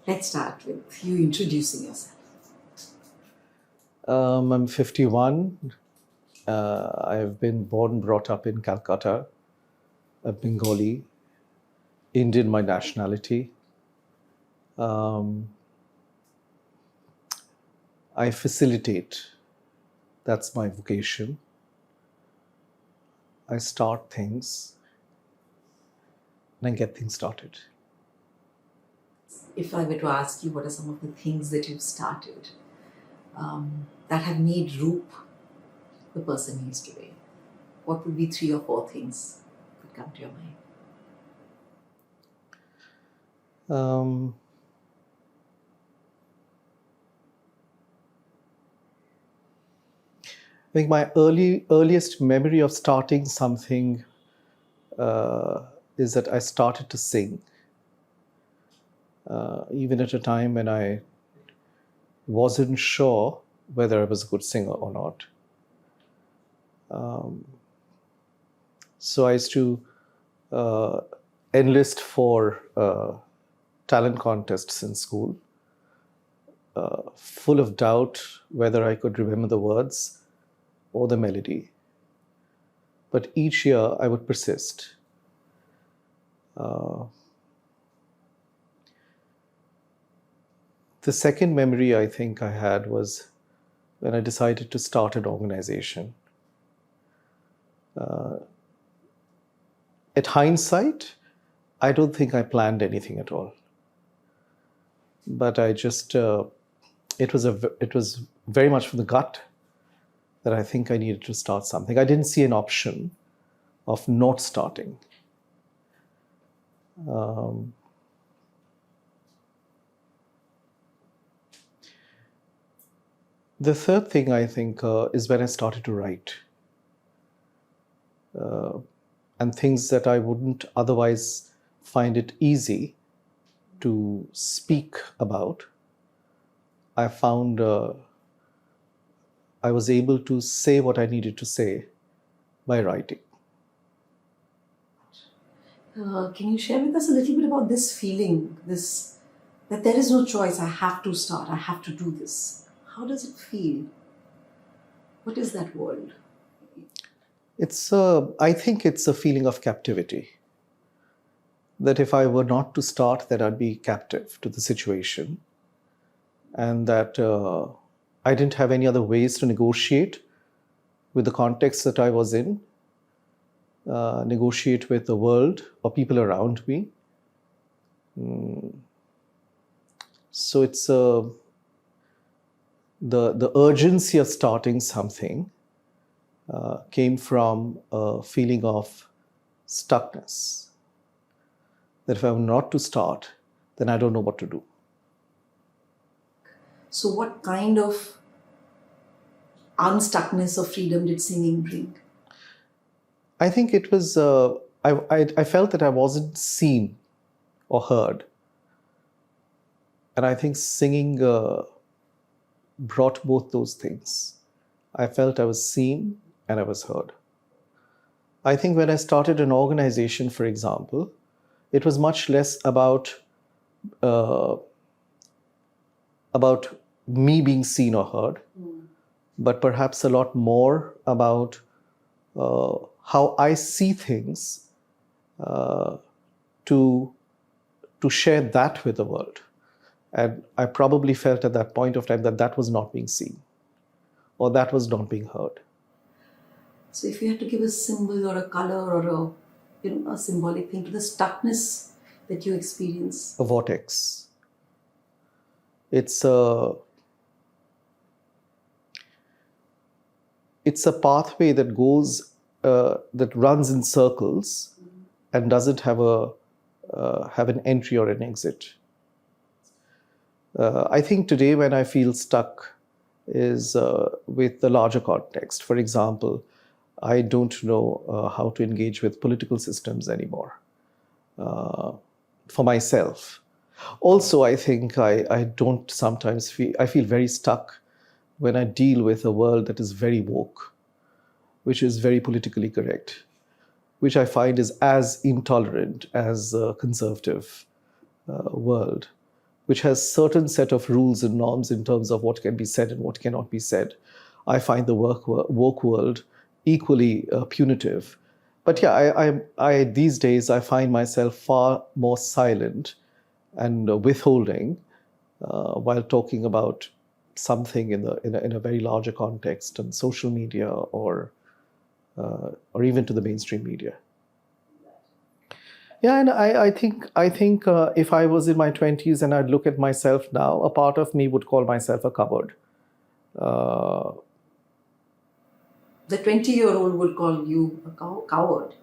Let's start with you introducing yourself. I'm 51. I've been born, brought up in Calcutta, a Bengali, Indian my nationality. I facilitate. That's my vocation. I start things and I get things started. If I were to ask you what are some of the things that you've started that have made Roop the person he is today, what would be 3 or 4 things that come to your mind? Um, I think my earliest memory of starting something is that I started to sing, even at a time when I wasn't sure whether I was a good singer or not. So I used to enlist for talent contests in school, full of doubt whether I could remember the words or the melody. But each year I would persist. The second memory I think I had was when I decided to start an organization. At hindsight, I don't think I planned anything at all. But I just, it was very much from the gut that I think I needed to start something. I didn't see an option of not starting. The third thing I think is when I started to write. And things that I wouldn't otherwise find it easy to speak about, I found I was able to say what I needed to say by writing. Can you share with us a little bit about this feeling, that there is no choice, I have to start, I have to do this? How does it feel? What is that world? I think it's a feeling of captivity. That if I were not to start, that I'd be captive to the situation. And that I didn't have any other ways to negotiate with the context that I was in, negotiate with the world or people around me. So it's the urgency of starting something came from a feeling of stuckness. That if I'm not to start, then I don't know what to do. So what kind of unstuckness or freedom did singing bring? I think it was, I felt that I wasn't seen or heard. And I think singing brought both those things. I felt I was seen and I was heard. I think when I started an organization, for example, it was much less about me being seen or heard, but perhaps a lot more about how I see things to share that with the world. And I probably felt at that point of time that that was not being seen or that was not being heard. So if you had to give a symbol or a color or a symbolic thing to the stuckness that you experience. A vortex. It's a pathway that goes, that runs in circles and doesn't have an entry or an exit. I think today when I feel stuck is with the larger context. For example, I don't know how to engage with political systems anymore for myself. Also, I think I don't sometimes I feel very stuck when I deal with a world that is very woke, which is very politically correct, which I find is as intolerant as a conservative world. which has certain set of rules and norms in terms of what can be said and what cannot be said. I find the woke world equally punitive. But yeah, I these days I find myself far more silent and withholding while talking about something in a very larger context on social media or even to the mainstream media. Yeah, and I think if I was in my 20s and I'd look at myself now, a part of me would call myself a coward. The 20-year-old would call you a coward.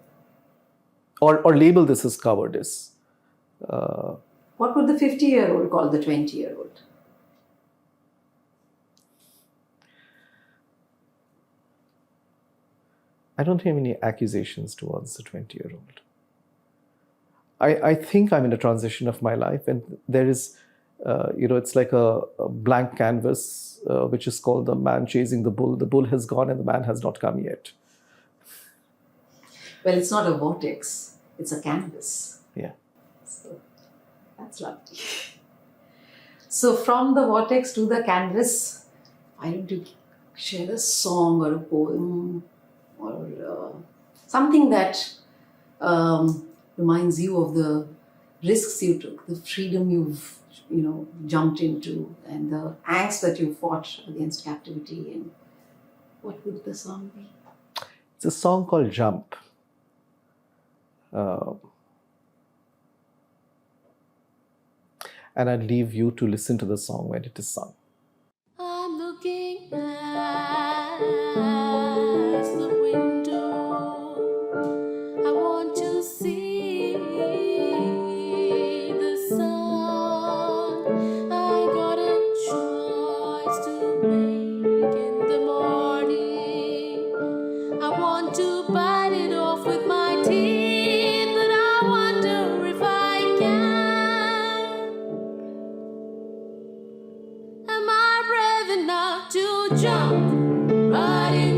Or label this as cowardice. What would the 50-year-old call the 20-year-old? I don't have any accusations towards the 20-year-old. I think I'm in a transition of my life, and there is, it's like a blank canvas, which is called the man chasing the bull. The bull has gone and the man has not come yet. Well, it's not a vortex, it's a canvas. Yeah. So that's lovely. So from the vortex to the canvas, why don't you share a song or a poem or something that reminds you of the risks you took, the freedom you've jumped into, and the angst that you fought against captivity. And what would the song be? It's a song called Jump. And I'd leave you to listen to the song when it is sung. I'm looking past the window. I want to see the sun. I got a choice to make in the morning. I want to bite it off with my teeth, but I wonder if I can. Am I brave enough to jump right in?